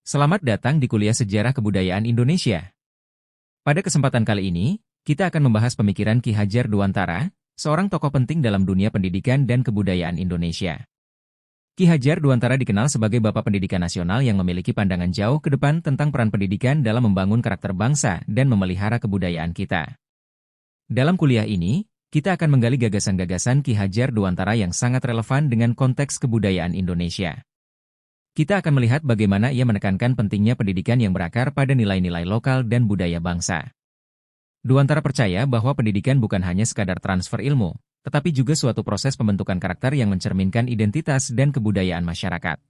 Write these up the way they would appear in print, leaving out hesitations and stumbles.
Selamat datang di kuliah Sejarah Kebudayaan Indonesia. Pada kesempatan kali ini, kita akan membahas pemikiran Ki Hajar Dewantara, seorang tokoh penting dalam dunia pendidikan dan kebudayaan Indonesia. Ki Hajar Dewantara dikenal sebagai Bapak Pendidikan Nasional yang memiliki pandangan jauh ke depan tentang peran pendidikan dalam membangun karakter bangsa dan memelihara kebudayaan kita. Dalam kuliah ini, kita akan menggali gagasan-gagasan Ki Hajar Dewantara yang sangat relevan dengan konteks kebudayaan Indonesia. Kita akan melihat bagaimana ia menekankan pentingnya pendidikan yang berakar pada nilai-nilai lokal dan budaya bangsa. Dewantara percaya bahwa pendidikan bukan hanya sekadar transfer ilmu, tetapi juga suatu proses pembentukan karakter yang mencerminkan identitas dan kebudayaan masyarakat.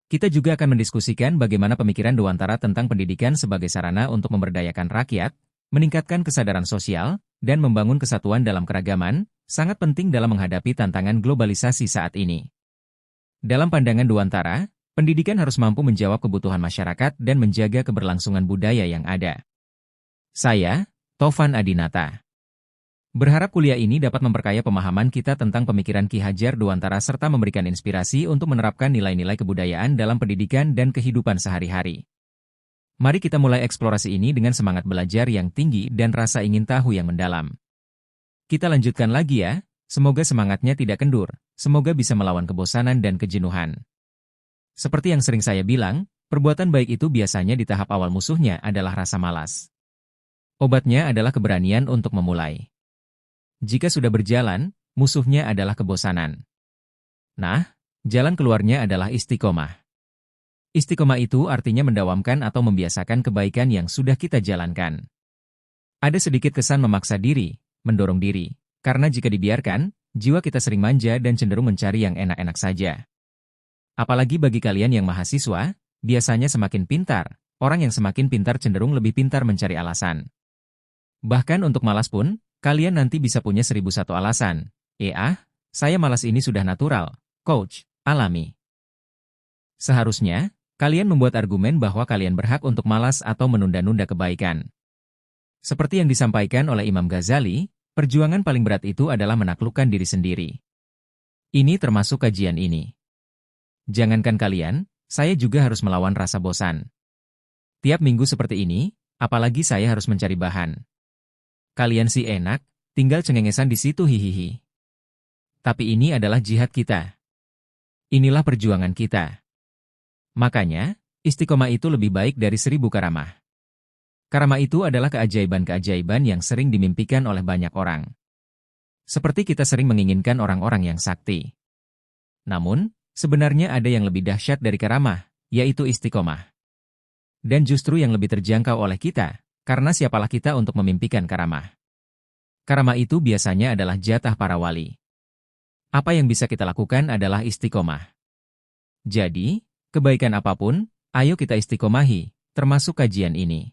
Kita juga akan mendiskusikan bagaimana pemikiran Dewantara tentang pendidikan sebagai sarana untuk memberdayakan rakyat, meningkatkan kesadaran sosial, dan membangun kesatuan dalam keragaman, sangat penting dalam menghadapi tantangan globalisasi saat ini. Dalam pandangan Dewantara, pendidikan harus mampu menjawab kebutuhan masyarakat dan menjaga keberlangsungan budaya yang ada. Saya, Tovan Adinata, berharap kuliah ini dapat memperkaya pemahaman kita tentang pemikiran Ki Hajar Dewantara serta memberikan inspirasi untuk menerapkan nilai-nilai kebudayaan dalam pendidikan dan kehidupan sehari-hari. Mari kita mulai eksplorasi ini dengan semangat belajar yang tinggi dan rasa ingin tahu yang mendalam. Kita lanjutkan lagi ya, semoga semangatnya tidak kendur, semoga bisa melawan kebosanan dan kejenuhan. Seperti yang sering saya bilang, perbuatan baik itu biasanya di tahap awal musuhnya adalah rasa malas. Obatnya adalah keberanian untuk memulai. Jika sudah berjalan, musuhnya adalah kebosanan. Nah, jalan keluarnya adalah istiqomah. Istiqomah itu artinya mendawamkan atau membiasakan kebaikan yang sudah kita jalankan. Ada sedikit kesan memaksa diri, mendorong diri, karena jika dibiarkan, jiwa kita sering manja dan cenderung mencari yang enak-enak saja. Apalagi bagi kalian yang mahasiswa, biasanya semakin pintar, orang yang semakin pintar cenderung lebih pintar mencari alasan. Bahkan untuk malas pun, kalian nanti bisa punya 1001 alasan. Saya malas ini sudah natural, coach, alami. Seharusnya, kalian membuat argumen bahwa kalian berhak untuk malas atau menunda-nunda kebaikan. Seperti yang disampaikan oleh Imam Ghazali, perjuangan paling berat itu adalah menaklukkan diri sendiri. Ini termasuk kajian ini. Jangankan kalian, saya juga harus melawan rasa bosan. Tiap minggu seperti ini, apalagi saya harus mencari bahan. Kalian sih enak, tinggal cengengesan di situ hihihi. Tapi ini adalah jihad kita. Inilah perjuangan kita. Makanya, istiqomah itu lebih baik dari 1000 karamah. Karamah itu adalah keajaiban-keajaiban yang sering dimimpikan oleh banyak orang. Seperti kita sering menginginkan orang-orang yang sakti. Namun, sebenarnya ada yang lebih dahsyat dari karamah, yaitu istiqomah. Dan justru yang lebih terjangkau oleh kita, karena siapalah kita untuk memimpikan karamah. Karamah itu biasanya adalah jatah para wali. Apa yang bisa kita lakukan adalah istiqomah. Jadi, kebaikan apapun, ayo kita istiqomahi, termasuk kajian ini.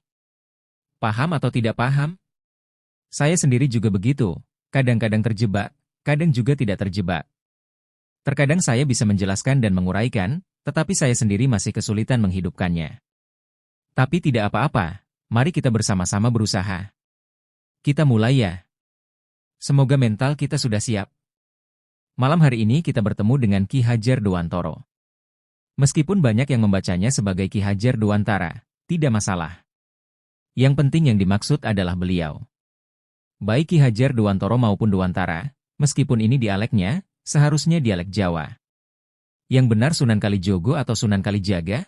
Paham atau tidak paham? Saya sendiri juga begitu, kadang-kadang terjebak, kadang juga tidak terjebak. Terkadang saya bisa menjelaskan dan menguraikan, tetapi saya sendiri masih kesulitan menghidupkannya. Tapi tidak apa-apa, mari kita bersama-sama berusaha. Kita mulai ya. Semoga mental kita sudah siap. Malam hari ini kita bertemu dengan Ki Hajar Dewantara. Meskipun banyak yang membacanya sebagai Ki Hajar Dewantara, tidak masalah. Yang penting yang dimaksud adalah beliau. Baik Ki Hajar Dewantara maupun Dewantara, meskipun ini dialeknya, seharusnya dialek Jawa. Yang benar Sunan Kalijogo atau Sunan Kalijaga?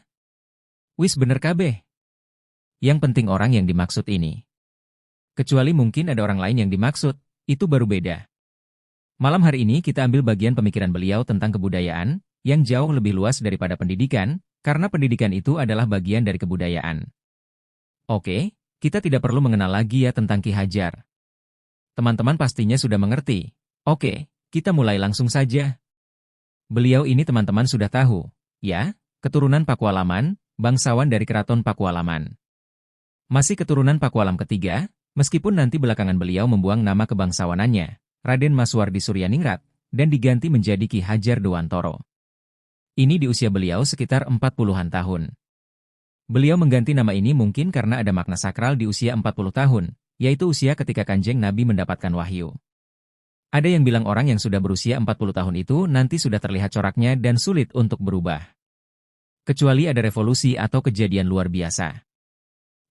Wis bener kabeh. Yang penting orang yang dimaksud ini. Kecuali mungkin ada orang lain yang dimaksud, itu baru beda. Malam hari ini kita ambil bagian pemikiran beliau tentang kebudayaan, yang jauh lebih luas daripada pendidikan, karena pendidikan itu adalah bagian dari kebudayaan. Oke, kita tidak perlu mengenal lagi ya tentang Ki Hajar. Teman-teman pastinya sudah mengerti. Oke, kita mulai langsung saja. Beliau ini teman-teman sudah tahu, ya, keturunan Pakualaman, bangsawan dari Keraton Pakualaman. Masih keturunan Pakualam ketiga, meskipun nanti belakangan beliau membuang nama kebangsawanannya, Raden Maswardi Suryaningrat, dan diganti menjadi Ki Hajar Dewantara. Ini di usia beliau sekitar 40-an tahun. Beliau mengganti nama ini mungkin karena ada makna sakral di usia 40 tahun, yaitu usia ketika Kanjeng Nabi mendapatkan wahyu. Ada yang bilang orang yang sudah berusia 40 tahun itu nanti sudah terlihat coraknya dan sulit untuk berubah. Kecuali ada revolusi atau kejadian luar biasa.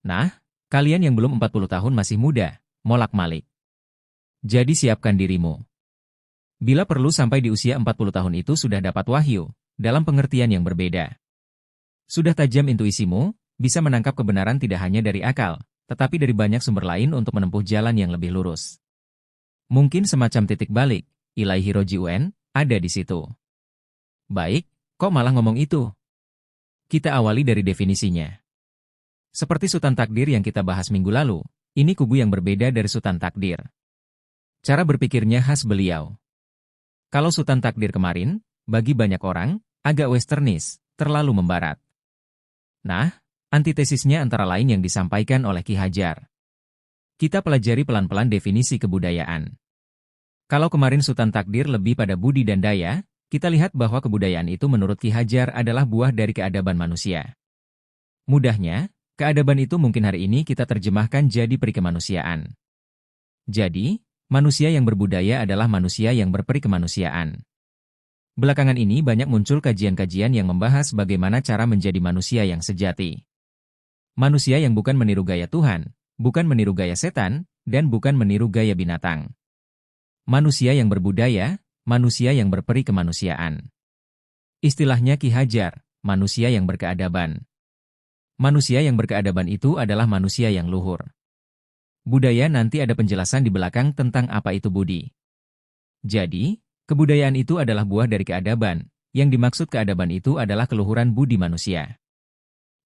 Nah, kalian yang belum 40 tahun masih muda, molak-malik. Jadi siapkan dirimu. Bila perlu sampai di usia 40 tahun itu sudah dapat wahyu, dalam pengertian yang berbeda. Sudah tajam intuisimu, bisa menangkap kebenaran tidak hanya dari akal, tetapi dari banyak sumber lain untuk menempuh jalan yang lebih lurus. Mungkin semacam titik balik, Ilaihi Roji'un, ada di situ. Baik, kok malah ngomong itu? Kita awali dari definisinya. Seperti Sultan Takdir yang kita bahas minggu lalu, ini kubu yang berbeda dari Sultan Takdir. Cara berpikirnya khas beliau. Kalau Sultan Takdir kemarin, bagi banyak orang, agak westernis, terlalu membarat. Nah, antitesisnya antara lain yang disampaikan oleh Ki Hajar. Kita pelajari pelan-pelan definisi kebudayaan. Kalau kemarin Sultan Takdir lebih pada budi dan daya, kita lihat bahwa kebudayaan itu menurut Ki Hajar adalah buah dari keadaban manusia. Mudahnya, keadaban itu mungkin hari ini kita terjemahkan jadi perikemanusiaan. Jadi, manusia yang berbudaya adalah manusia yang berperikemanusiaan. Belakangan ini banyak muncul kajian-kajian yang membahas bagaimana cara menjadi manusia yang sejati. Manusia yang bukan meniru gaya Tuhan, bukan meniru gaya setan, dan bukan meniru gaya binatang. Manusia yang berbudaya, manusia yang berperi kemanusiaan. Istilahnya Ki Hajar, manusia yang berkeadaban. Manusia yang berkeadaban itu adalah manusia yang luhur. Budaya nanti ada penjelasan di belakang tentang apa itu budi. Jadi, kebudayaan itu adalah buah dari keadaban, yang dimaksud keadaban itu adalah keluhuran budi manusia.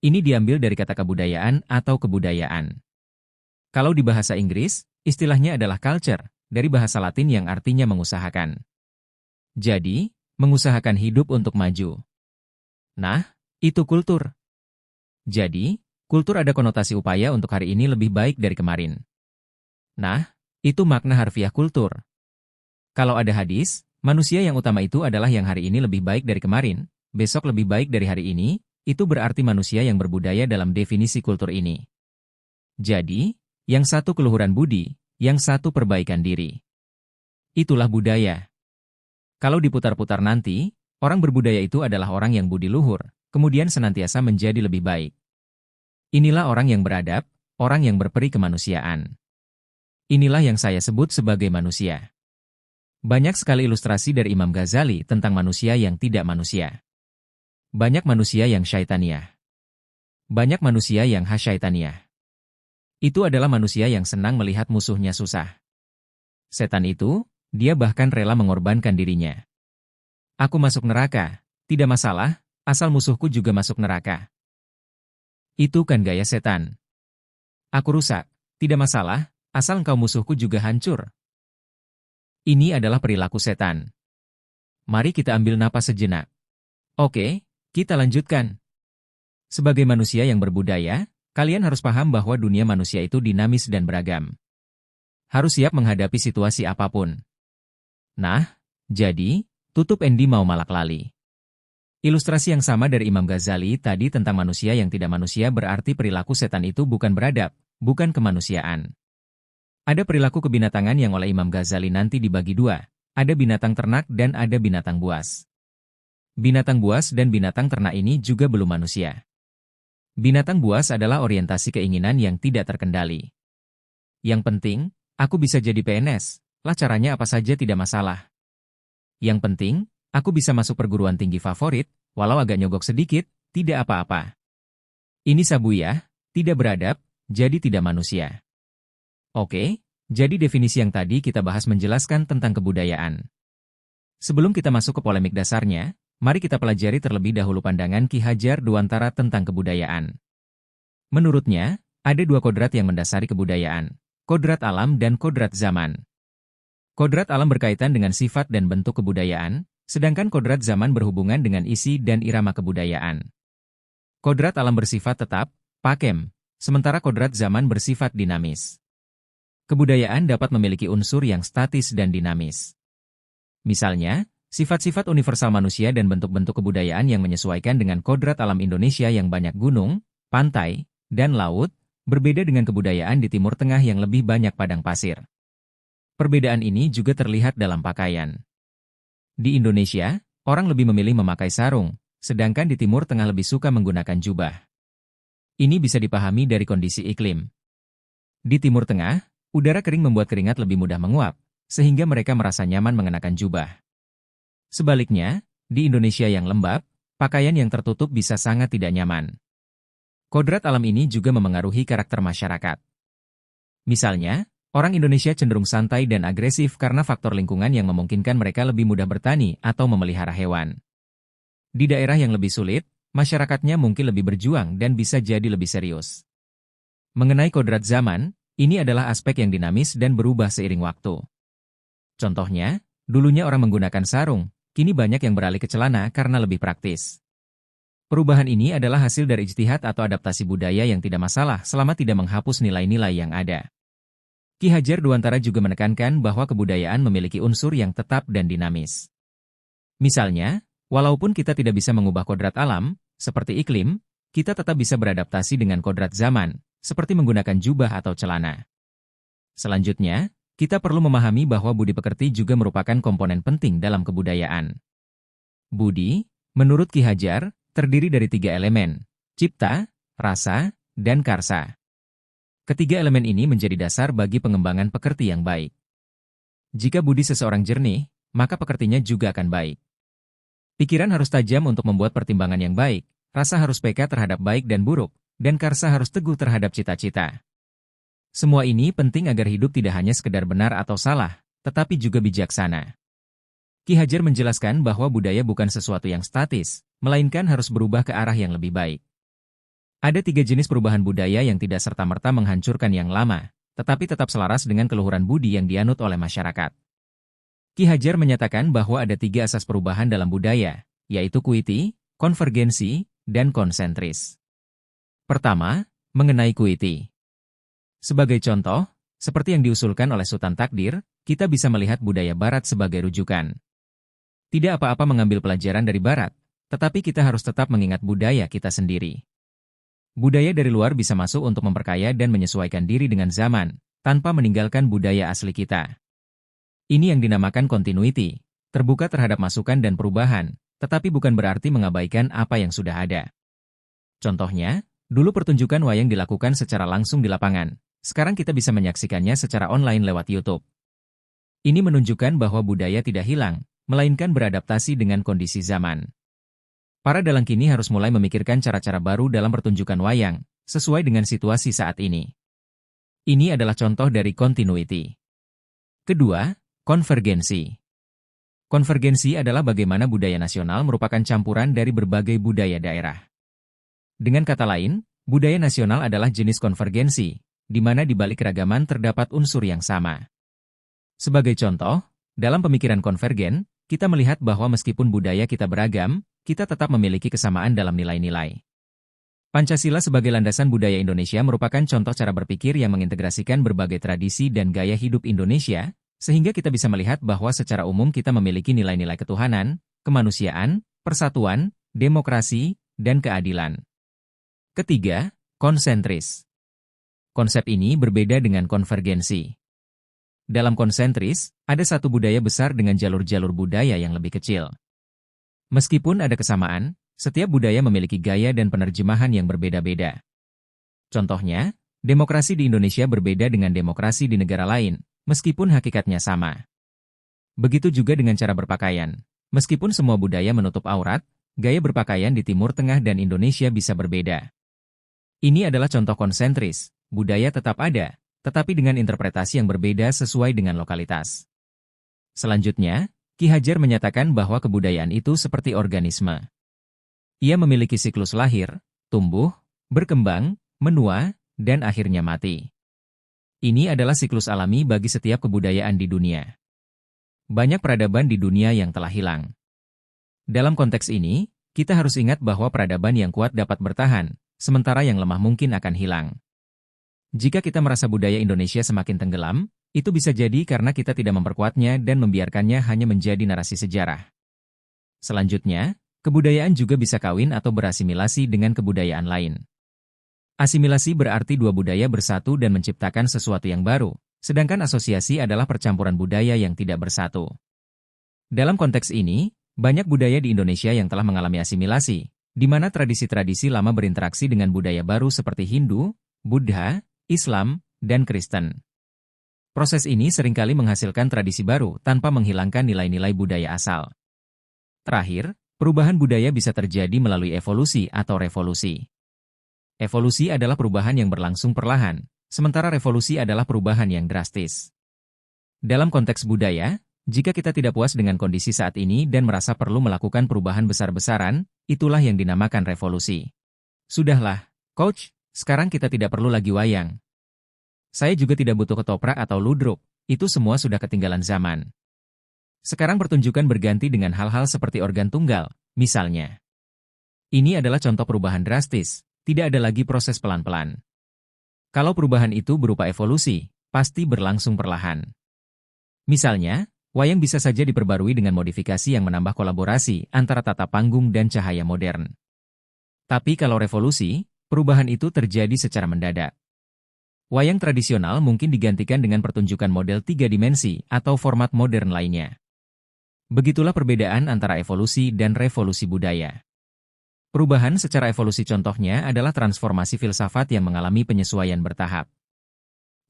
Ini diambil dari kata kebudayaan atau kebudayaan. Kalau di bahasa Inggris, istilahnya adalah culture, dari bahasa Latin yang artinya mengusahakan. Jadi, mengusahakan hidup untuk maju. Nah, itu kultur. Jadi, kultur ada konotasi upaya untuk hari ini lebih baik dari kemarin. Nah, itu makna harfiah kultur. Kalau ada hadis, manusia yang utama itu adalah yang hari ini lebih baik dari kemarin, besok lebih baik dari hari ini, itu berarti manusia yang berbudaya dalam definisi kultur ini. Jadi, yang satu keluhuran budi, yang satu perbaikan diri. Itulah budaya. Kalau diputar-putar nanti, orang berbudaya itu adalah orang yang budi luhur, kemudian senantiasa menjadi lebih baik. Inilah orang yang beradab, orang yang berperi kemanusiaan. Inilah yang saya sebut sebagai manusia. Banyak sekali ilustrasi dari Imam Ghazali tentang manusia yang tidak manusia. Banyak manusia yang syaitaniah. Banyak manusia yang hasyaitaniah. Itu adalah manusia yang senang melihat musuhnya susah. Setan itu, dia bahkan rela mengorbankan dirinya. Aku masuk neraka, tidak masalah, asal musuhku juga masuk neraka. Itu kan gaya setan. Aku rusak, tidak masalah, asal engkau musuhku juga hancur. Ini adalah perilaku setan. Mari kita ambil napas sejenak. Oke, kita lanjutkan. Sebagai manusia yang berbudaya, kalian harus paham bahwa dunia manusia itu dinamis dan beragam. Harus siap menghadapi situasi apapun. Nah, jadi, tutup Endi mau malak lali. Ilustrasi yang sama dari Imam Ghazali tadi tentang manusia yang tidak manusia berarti perilaku setan itu bukan beradab, bukan kemanusiaan. Ada perilaku kebinatangan yang oleh Imam Ghazali nanti dibagi dua, ada binatang ternak dan ada binatang buas. Binatang buas dan binatang ternak ini juga belum manusia. Binatang buas adalah orientasi keinginan yang tidak terkendali. Yang penting, aku bisa jadi PNS, lah caranya apa saja tidak masalah. Yang penting, aku bisa masuk perguruan tinggi favorit, walau agak nyogok sedikit, tidak apa-apa. Ini sabuyah, tidak beradab, jadi tidak manusia. Oke, jadi definisi yang tadi kita bahas menjelaskan tentang kebudayaan. Sebelum kita masuk ke polemik dasarnya, mari kita pelajari terlebih dahulu pandangan Ki Hajar Dewantara tentang kebudayaan. Menurutnya, ada dua kodrat yang mendasari kebudayaan, kodrat alam dan kodrat zaman. Kodrat alam berkaitan dengan sifat dan bentuk kebudayaan, sedangkan kodrat zaman berhubungan dengan isi dan irama kebudayaan. Kodrat alam bersifat tetap, pakem, sementara kodrat zaman bersifat dinamis. Kebudayaan dapat memiliki unsur yang statis dan dinamis. Misalnya, sifat-sifat universal manusia dan bentuk-bentuk kebudayaan yang menyesuaikan dengan kodrat alam Indonesia yang banyak gunung, pantai, dan laut, berbeda dengan kebudayaan di Timur Tengah yang lebih banyak padang pasir. Perbedaan ini juga terlihat dalam pakaian. Di Indonesia, orang lebih memilih memakai sarung, sedangkan di Timur Tengah lebih suka menggunakan jubah. Ini bisa dipahami dari kondisi iklim. Di Timur Tengah, udara kering membuat keringat lebih mudah menguap, sehingga mereka merasa nyaman mengenakan jubah. Sebaliknya, di Indonesia yang lembab, pakaian yang tertutup bisa sangat tidak nyaman. Kodrat alam ini juga memengaruhi karakter masyarakat. Misalnya, orang Indonesia cenderung santai dan agresif karena faktor lingkungan yang memungkinkan mereka lebih mudah bertani atau memelihara hewan. Di daerah yang lebih sulit, masyarakatnya mungkin lebih berjuang dan bisa jadi lebih serius. Mengenai kodrat zaman, ini adalah aspek yang dinamis dan berubah seiring waktu. Contohnya, dulunya orang menggunakan sarung, kini banyak yang beralih ke celana karena lebih praktis. Perubahan ini adalah hasil dari ijtihad atau adaptasi budaya yang tidak masalah selama tidak menghapus nilai-nilai yang ada. Ki Hajar Dewantara juga menekankan bahwa kebudayaan memiliki unsur yang tetap dan dinamis. Misalnya, walaupun kita tidak bisa mengubah kodrat alam, seperti iklim, kita tetap bisa beradaptasi dengan kodrat zaman, seperti menggunakan jubah atau celana. Selanjutnya, kita perlu memahami bahwa budi pekerti juga merupakan komponen penting dalam kebudayaan. Budi, menurut Ki Hajar, terdiri dari 3 elemen, cipta, rasa, dan karsa. Ketiga elemen ini menjadi dasar bagi pengembangan pekerti yang baik. Jika budi seseorang jernih, maka pekertinya juga akan baik. Pikiran harus tajam untuk membuat pertimbangan yang baik, rasa harus peka terhadap baik dan buruk, dan karsa harus teguh terhadap cita-cita. Semua ini penting agar hidup tidak hanya sekedar benar atau salah, tetapi juga bijaksana. Ki Hajar menjelaskan bahwa budaya bukan sesuatu yang statis, melainkan harus berubah ke arah yang lebih baik. Ada 3 jenis perubahan budaya yang tidak serta-merta menghancurkan yang lama, tetapi tetap selaras dengan keluhuran budi yang dianut oleh masyarakat. Ki Hajar menyatakan bahwa ada 3 asas perubahan dalam budaya, yaitu kuiti, konvergensi, dan konsentris. Pertama, mengenai kuiti. Sebagai contoh, seperti yang diusulkan oleh Sultan Takdir, kita bisa melihat budaya Barat sebagai rujukan. Tidak apa-apa mengambil pelajaran dari Barat, tetapi kita harus tetap mengingat budaya kita sendiri. Budaya dari luar bisa masuk untuk memperkaya dan menyesuaikan diri dengan zaman, tanpa meninggalkan budaya asli kita. Ini yang dinamakan continuity, terbuka terhadap masukan dan perubahan, tetapi bukan berarti mengabaikan apa yang sudah ada. Contohnya, dulu pertunjukan wayang dilakukan secara langsung di lapangan, sekarang kita bisa menyaksikannya secara online lewat YouTube. Ini menunjukkan bahwa budaya tidak hilang, melainkan beradaptasi dengan kondisi zaman. Para dalang kini harus mulai memikirkan cara-cara baru dalam pertunjukan wayang, sesuai dengan situasi saat ini. Ini adalah contoh dari continuity. Kedua, konvergensi. Konvergensi adalah bagaimana budaya nasional merupakan campuran dari berbagai budaya daerah. Dengan kata lain, budaya nasional adalah jenis konvergensi, di mana di balik keragaman terdapat unsur yang sama. Sebagai contoh, dalam pemikiran konvergen, kita melihat bahwa meskipun budaya kita beragam, kita tetap memiliki kesamaan dalam nilai-nilai. Pancasila sebagai landasan budaya Indonesia merupakan contoh cara berpikir yang mengintegrasikan berbagai tradisi dan gaya hidup Indonesia, sehingga kita bisa melihat bahwa secara umum kita memiliki nilai-nilai ketuhanan, kemanusiaan, persatuan, demokrasi, dan keadilan. Ketiga, konsentris. Konsep ini berbeda dengan konvergensi. Dalam konsentris, ada satu budaya besar dengan jalur-jalur budaya yang lebih kecil. Meskipun ada kesamaan, setiap budaya memiliki gaya dan penerjemahan yang berbeda-beda. Contohnya, demokrasi di Indonesia berbeda dengan demokrasi di negara lain, meskipun hakikatnya sama. Begitu juga dengan cara berpakaian. Meskipun semua budaya menutup aurat, gaya berpakaian di Timur Tengah dan Indonesia bisa berbeda. Ini adalah contoh konsentris, budaya tetap ada, tetapi dengan interpretasi yang berbeda sesuai dengan lokalitas. Selanjutnya, Ki Hajar menyatakan bahwa kebudayaan itu seperti organisme. Ia memiliki siklus lahir, tumbuh, berkembang, menua, dan akhirnya mati. Ini adalah siklus alami bagi setiap kebudayaan di dunia. Banyak peradaban di dunia yang telah hilang. Dalam konteks ini, kita harus ingat bahwa peradaban yang kuat dapat bertahan, sementara yang lemah mungkin akan hilang. Jika kita merasa budaya Indonesia semakin tenggelam, itu bisa jadi karena kita tidak memperkuatnya dan membiarkannya hanya menjadi narasi sejarah. Selanjutnya, kebudayaan juga bisa kawin atau berasimilasi dengan kebudayaan lain. Asimilasi berarti dua budaya bersatu dan menciptakan sesuatu yang baru, sedangkan asosiasi adalah percampuran budaya yang tidak bersatu. Dalam konteks ini, Banyak budaya di Indonesia yang telah mengalami asimilasi, di mana tradisi-tradisi lama berinteraksi dengan budaya baru seperti Hindu, Buddha, Islam, dan Kristen. Proses ini seringkali menghasilkan tradisi baru tanpa menghilangkan nilai-nilai budaya asal. Terakhir, perubahan budaya bisa terjadi melalui evolusi atau revolusi. Evolusi adalah perubahan yang berlangsung perlahan, sementara revolusi adalah perubahan yang drastis. Dalam konteks budaya, jika kita tidak puas dengan kondisi saat ini dan merasa perlu melakukan perubahan besar-besaran, itulah yang dinamakan revolusi. Sudahlah, Coach, sekarang kita tidak perlu lagi wayang. Saya juga tidak butuh ketoprak atau ludruk, itu semua sudah ketinggalan zaman. Sekarang pertunjukan berganti dengan hal-hal seperti organ tunggal, misalnya. Ini adalah contoh perubahan drastis, tidak ada lagi proses pelan-pelan. Kalau perubahan itu berupa evolusi, pasti berlangsung perlahan. Misalnya, wayang bisa saja diperbarui dengan modifikasi yang menambah kolaborasi antara tata panggung dan cahaya modern. Tapi kalau revolusi, perubahan itu terjadi secara mendadak. Wayang tradisional mungkin digantikan dengan pertunjukan model 3 dimensi atau format modern lainnya. Begitulah perbedaan antara evolusi dan revolusi budaya. Perubahan secara evolusi contohnya adalah transformasi filsafat yang mengalami penyesuaian bertahap.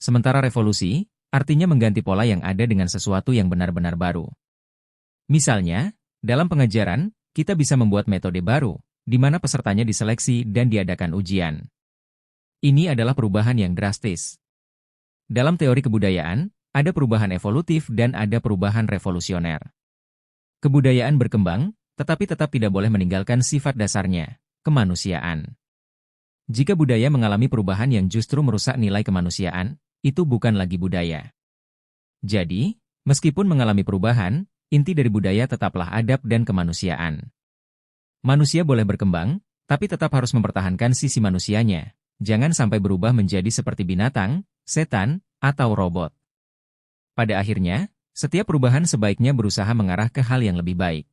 Sementara revolusi, artinya mengganti pola yang ada dengan sesuatu yang benar-benar baru. Misalnya, dalam pengajaran, kita bisa membuat metode baru, di mana pesertanya diseleksi dan diadakan ujian. Ini adalah perubahan yang drastis. Dalam teori kebudayaan, ada perubahan evolutif dan ada perubahan revolusioner. Kebudayaan berkembang, tetapi tetap tidak boleh meninggalkan sifat dasarnya, kemanusiaan. Jika budaya mengalami perubahan yang justru merusak nilai kemanusiaan, itu bukan lagi budaya. Jadi, meskipun mengalami perubahan, inti dari budaya tetaplah adab dan kemanusiaan. Manusia boleh berkembang, tapi tetap harus mempertahankan sisi manusianya. Jangan sampai berubah menjadi seperti binatang, setan, atau robot. Pada akhirnya, setiap perubahan sebaiknya berusaha mengarah ke hal yang lebih baik.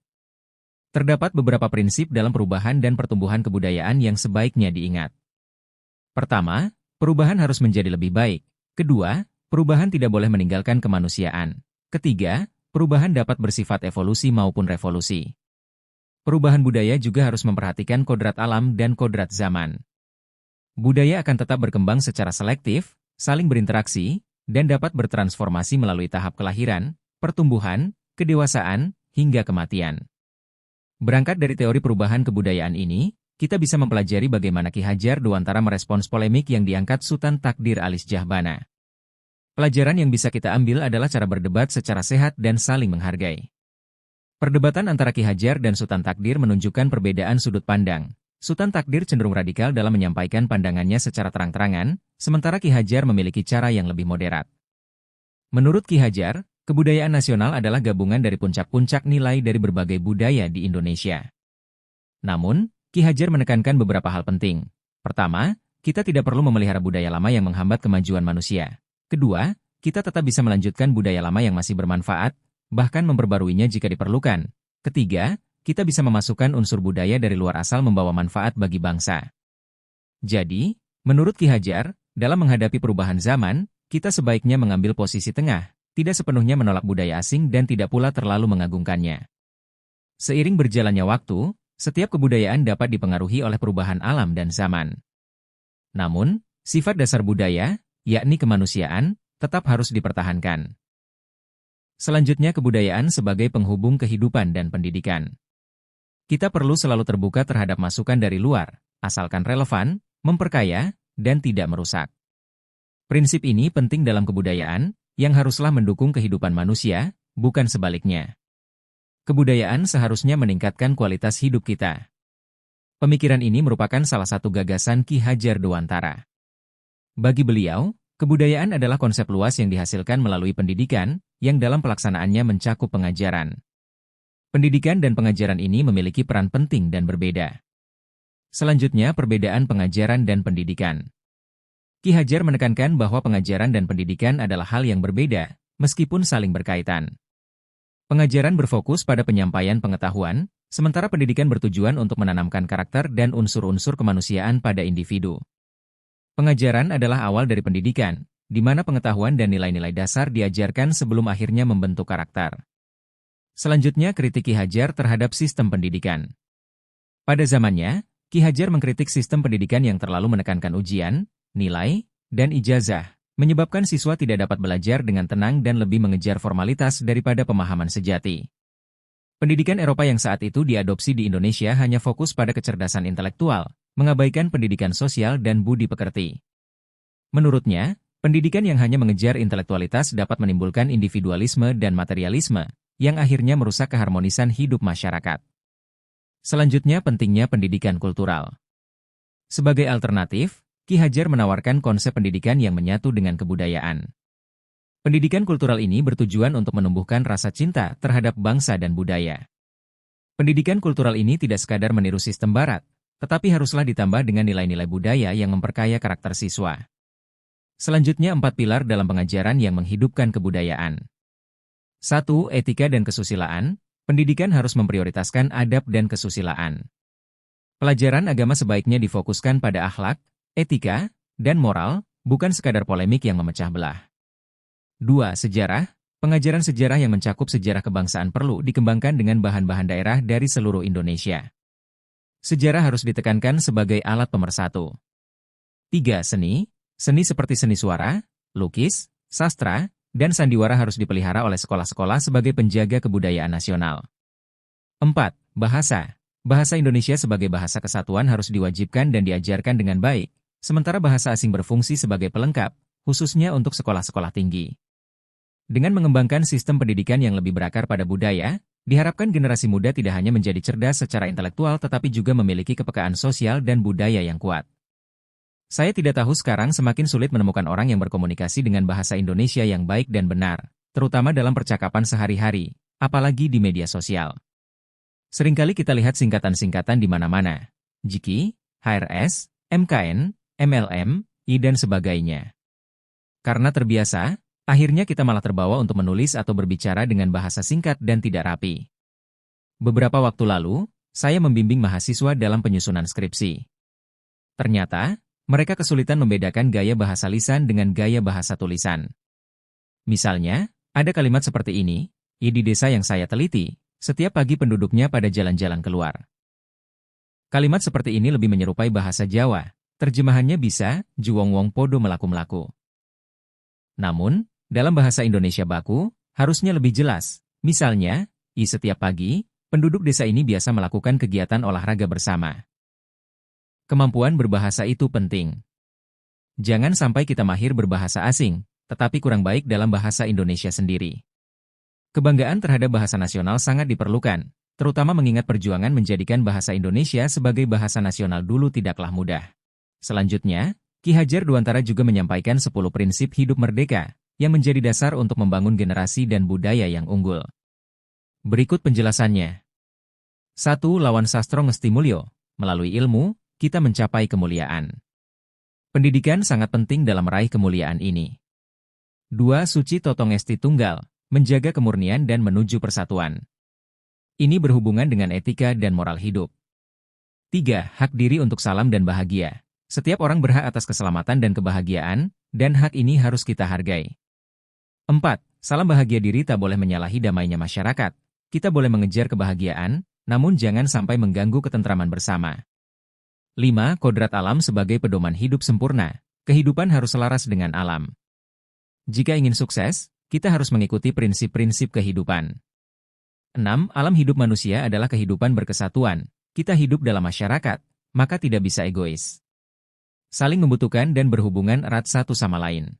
Terdapat beberapa prinsip dalam perubahan dan pertumbuhan kebudayaan yang sebaiknya diingat. Pertama, perubahan harus menjadi lebih baik. Kedua, perubahan tidak boleh meninggalkan kemanusiaan. Ketiga, perubahan dapat bersifat evolusi maupun revolusi. Perubahan budaya juga harus memperhatikan kodrat alam dan kodrat zaman. Budaya akan tetap berkembang secara selektif, saling berinteraksi, dan dapat bertransformasi melalui tahap kelahiran, pertumbuhan, kedewasaan, hingga kematian. Berangkat dari teori perubahan kebudayaan ini, kita bisa mempelajari bagaimana Ki Hajar Dewantara merespons polemik yang diangkat Sultan Takdir Alis Jahbana. Pelajaran yang bisa kita ambil adalah cara berdebat secara sehat dan saling menghargai. Perdebatan antara Ki Hajar dan Sultan Takdir menunjukkan perbedaan sudut pandang. Sultan Takdir cenderung radikal dalam menyampaikan pandangannya secara terang-terangan, sementara Ki Hajar memiliki cara yang lebih moderat. Menurut Ki Hajar, kebudayaan nasional adalah gabungan dari puncak-puncak nilai dari berbagai budaya di Indonesia. Namun, Ki Hajar menekankan beberapa hal penting. Pertama, kita tidak perlu memelihara budaya lama yang menghambat kemajuan manusia. Kedua, kita tetap bisa melanjutkan budaya lama yang masih bermanfaat, bahkan memperbaruinya jika diperlukan. Ketiga, kita bisa memasukkan unsur budaya dari luar asal membawa manfaat bagi bangsa. Jadi, menurut Ki Hajar, dalam menghadapi perubahan zaman, kita sebaiknya mengambil posisi tengah, tidak sepenuhnya menolak budaya asing dan tidak pula terlalu mengagungkannya. Seiring berjalannya waktu, setiap kebudayaan dapat dipengaruhi oleh perubahan alam dan zaman. Namun, sifat dasar budaya, yakni kemanusiaan, tetap harus dipertahankan. Selanjutnya kebudayaan sebagai penghubung kehidupan dan pendidikan. Kita perlu selalu terbuka terhadap masukan dari luar, asalkan relevan, memperkaya, dan tidak merusak. Prinsip ini penting dalam kebudayaan, yang haruslah mendukung kehidupan manusia, bukan sebaliknya. Kebudayaan seharusnya meningkatkan kualitas hidup kita. Pemikiran ini merupakan salah satu gagasan Ki Hajar Dewantara. Bagi beliau, kebudayaan adalah konsep luas yang dihasilkan melalui pendidikan, yang dalam pelaksanaannya mencakup pengajaran. Pendidikan dan pengajaran ini memiliki peran penting dan berbeda. Selanjutnya, perbedaan pengajaran dan pendidikan. Ki Hajar menekankan bahwa pengajaran dan pendidikan adalah hal yang berbeda, meskipun saling berkaitan. Pengajaran berfokus pada penyampaian pengetahuan, sementara pendidikan bertujuan untuk menanamkan karakter dan unsur-unsur kemanusiaan pada individu. Pengajaran adalah awal dari pendidikan, di mana pengetahuan dan nilai-nilai dasar diajarkan sebelum akhirnya membentuk karakter. Selanjutnya, kritik Ki Hajar terhadap sistem pendidikan. Pada zamannya, Ki Hajar mengkritik sistem pendidikan yang terlalu menekankan ujian, nilai, dan ijazah, menyebabkan siswa tidak dapat belajar dengan tenang dan lebih mengejar formalitas daripada pemahaman sejati. Pendidikan Eropa yang saat itu diadopsi di Indonesia hanya fokus pada kecerdasan intelektual, mengabaikan pendidikan sosial dan budi pekerti. Menurutnya, pendidikan yang hanya mengejar intelektualitas dapat menimbulkan individualisme dan materialisme, yang akhirnya merusak keharmonisan hidup masyarakat. Selanjutnya, pentingnya pendidikan kultural. Sebagai alternatif, Ki Hajar menawarkan konsep pendidikan yang menyatu dengan kebudayaan. Pendidikan kultural ini bertujuan untuk menumbuhkan rasa cinta terhadap bangsa dan budaya. Pendidikan kultural ini tidak sekadar meniru sistem Barat, tetapi haruslah ditambah dengan nilai-nilai budaya yang memperkaya karakter siswa. Selanjutnya, 4 pilar dalam pengajaran yang menghidupkan kebudayaan. 1. Etika dan kesusilaan. Pendidikan harus memprioritaskan adab dan kesusilaan. Pelajaran agama sebaiknya difokuskan pada akhlak, etika, dan moral, bukan sekadar polemik yang memecah belah. 2. Sejarah. Pengajaran sejarah yang mencakup sejarah kebangsaan perlu dikembangkan dengan bahan-bahan daerah dari seluruh Indonesia. Sejarah harus ditekankan sebagai alat pemersatu. 3. Seni. Seni seperti seni suara, lukis, sastra, dan sandiwara harus dipelihara oleh sekolah-sekolah sebagai penjaga kebudayaan nasional. 4. Bahasa. Bahasa Indonesia sebagai bahasa kesatuan harus diwajibkan dan diajarkan dengan baik, sementara bahasa asing berfungsi sebagai pelengkap, khususnya untuk sekolah-sekolah tinggi. Dengan mengembangkan sistem pendidikan yang lebih berakar pada budaya, diharapkan generasi muda tidak hanya menjadi cerdas secara intelektual tetapi juga memiliki kepekaan sosial dan budaya yang kuat. Saya tidak tahu sekarang semakin sulit menemukan orang yang berkomunikasi dengan bahasa Indonesia yang baik dan benar, terutama dalam percakapan sehari-hari, apalagi di media sosial. Seringkali kita lihat singkatan-singkatan di mana-mana. JIKI, HRS, MKN, MLM, I dan sebagainya. Karena terbiasa, akhirnya kita malah terbawa untuk menulis atau berbicara dengan bahasa singkat dan tidak rapi. Beberapa waktu lalu, saya membimbing mahasiswa dalam penyusunan skripsi. Ternyata, mereka kesulitan membedakan gaya bahasa lisan dengan gaya bahasa tulisan. Misalnya, ada kalimat seperti ini, di desa yang saya teliti, setiap pagi penduduknya pada jalan-jalan keluar. Kalimat seperti ini lebih menyerupai bahasa Jawa, terjemahannya bisa, juwong wong podo melaku-melaku. Namun, dalam bahasa Indonesia baku, harusnya lebih jelas. Misalnya, setiap pagi, penduduk desa ini biasa melakukan kegiatan olahraga bersama. Kemampuan berbahasa itu penting. Jangan sampai kita mahir berbahasa asing, tetapi kurang baik dalam bahasa Indonesia sendiri. Kebanggaan terhadap bahasa nasional sangat diperlukan, terutama mengingat perjuangan menjadikan bahasa Indonesia sebagai bahasa nasional dulu tidaklah mudah. Selanjutnya, Ki Hajar Dewantara juga menyampaikan 10 prinsip hidup merdeka, yang menjadi dasar untuk membangun generasi dan budaya yang unggul. Berikut penjelasannya. 1. Lawan sastro ngesti mulyo. Melalui ilmu, kita mencapai kemuliaan. Pendidikan sangat penting dalam meraih kemuliaan ini. 2. Suci toto ngesti tunggal. Menjaga kemurnian dan menuju persatuan. Ini berhubungan dengan etika dan moral hidup. 3. Hak diri untuk salam dan bahagia. Setiap orang berhak atas keselamatan dan kebahagiaan, dan hak ini harus kita hargai. 4. Salam bahagia diri tak boleh menyalahi damainya masyarakat. Kita boleh mengejar kebahagiaan, namun jangan sampai mengganggu ketentraman bersama. 5. Kodrat alam sebagai pedoman hidup sempurna. Kehidupan harus selaras dengan alam. Jika ingin sukses, kita harus mengikuti prinsip-prinsip kehidupan. 6. Alam hidup manusia adalah kehidupan berkesatuan. Kita hidup dalam masyarakat, maka tidak bisa egois. Saling membutuhkan dan berhubungan erat satu sama lain.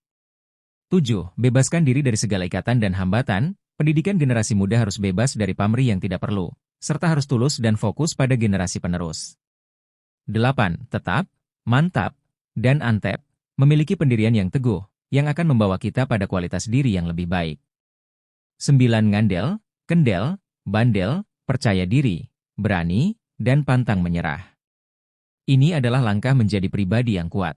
7. Bebaskan diri dari segala ikatan dan hambatan. Pendidikan generasi muda harus bebas dari pamrih yang tidak perlu, serta harus tulus dan fokus pada generasi penerus. 8. Tetap, mantap, dan antep, memiliki pendirian yang teguh, yang akan membawa kita pada kualitas diri yang lebih baik. 9. Ngandel, kendel, bandel, percaya diri, berani, dan pantang menyerah. Ini adalah langkah menjadi pribadi yang kuat.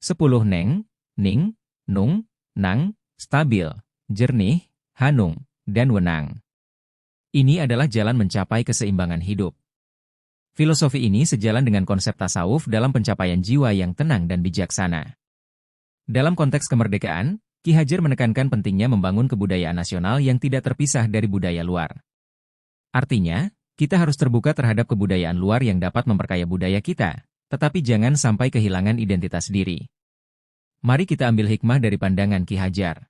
10. Neng, ning, nung, nang, stabil, jernih, hanung, dan wenang. Ini adalah jalan mencapai keseimbangan hidup. Filosofi ini sejalan dengan konsep tasawuf dalam pencapaian jiwa yang tenang dan bijaksana. Dalam konteks kemerdekaan, Ki Hajar menekankan pentingnya membangun kebudayaan nasional yang tidak terpisah dari budaya luar. Artinya, kita harus terbuka terhadap kebudayaan luar yang dapat memperkaya budaya kita, tetapi jangan sampai kehilangan identitas diri. Mari kita ambil hikmah dari pandangan Ki Hajar.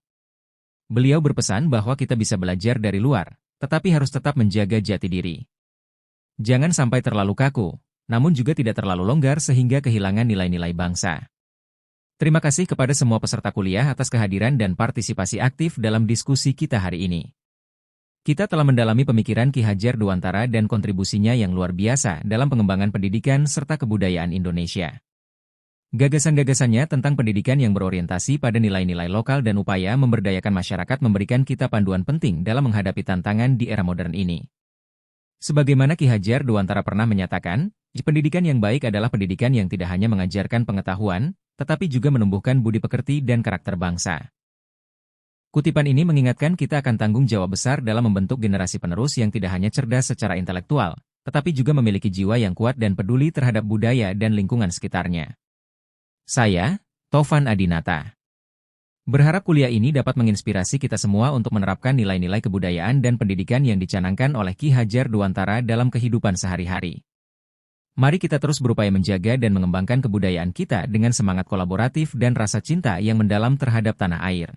Beliau berpesan bahwa kita bisa belajar dari luar, tetapi harus tetap menjaga jati diri. Jangan sampai terlalu kaku, namun juga tidak terlalu longgar sehingga kehilangan nilai-nilai bangsa. Terima kasih kepada semua peserta kuliah atas kehadiran dan partisipasi aktif dalam diskusi kita hari ini. Kita telah mendalami pemikiran Ki Hajar Dewantara dan kontribusinya yang luar biasa dalam pengembangan pendidikan serta kebudayaan Indonesia. Gagasan-gagasannya tentang pendidikan yang berorientasi pada nilai-nilai lokal dan upaya memberdayakan masyarakat memberikan kita panduan penting dalam menghadapi tantangan di era modern ini. Sebagaimana Ki Hajar Dewantara pernah menyatakan, pendidikan yang baik adalah pendidikan yang tidak hanya mengajarkan pengetahuan, tetapi juga menumbuhkan budi pekerti dan karakter bangsa. Kutipan ini mengingatkan kita akan tanggung jawab besar dalam membentuk generasi penerus yang tidak hanya cerdas secara intelektual, tetapi juga memiliki jiwa yang kuat dan peduli terhadap budaya dan lingkungan sekitarnya. Saya, Tovan Adinata. Berharap kuliah ini dapat menginspirasi kita semua untuk menerapkan nilai-nilai kebudayaan dan pendidikan yang dicanangkan oleh Ki Hajar Dewantara dalam kehidupan sehari-hari. Mari kita terus berupaya menjaga dan mengembangkan kebudayaan kita dengan semangat kolaboratif dan rasa cinta yang mendalam terhadap tanah air.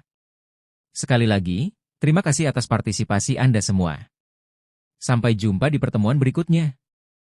Sekali lagi, terima kasih atas partisipasi Anda semua. Sampai jumpa di pertemuan berikutnya.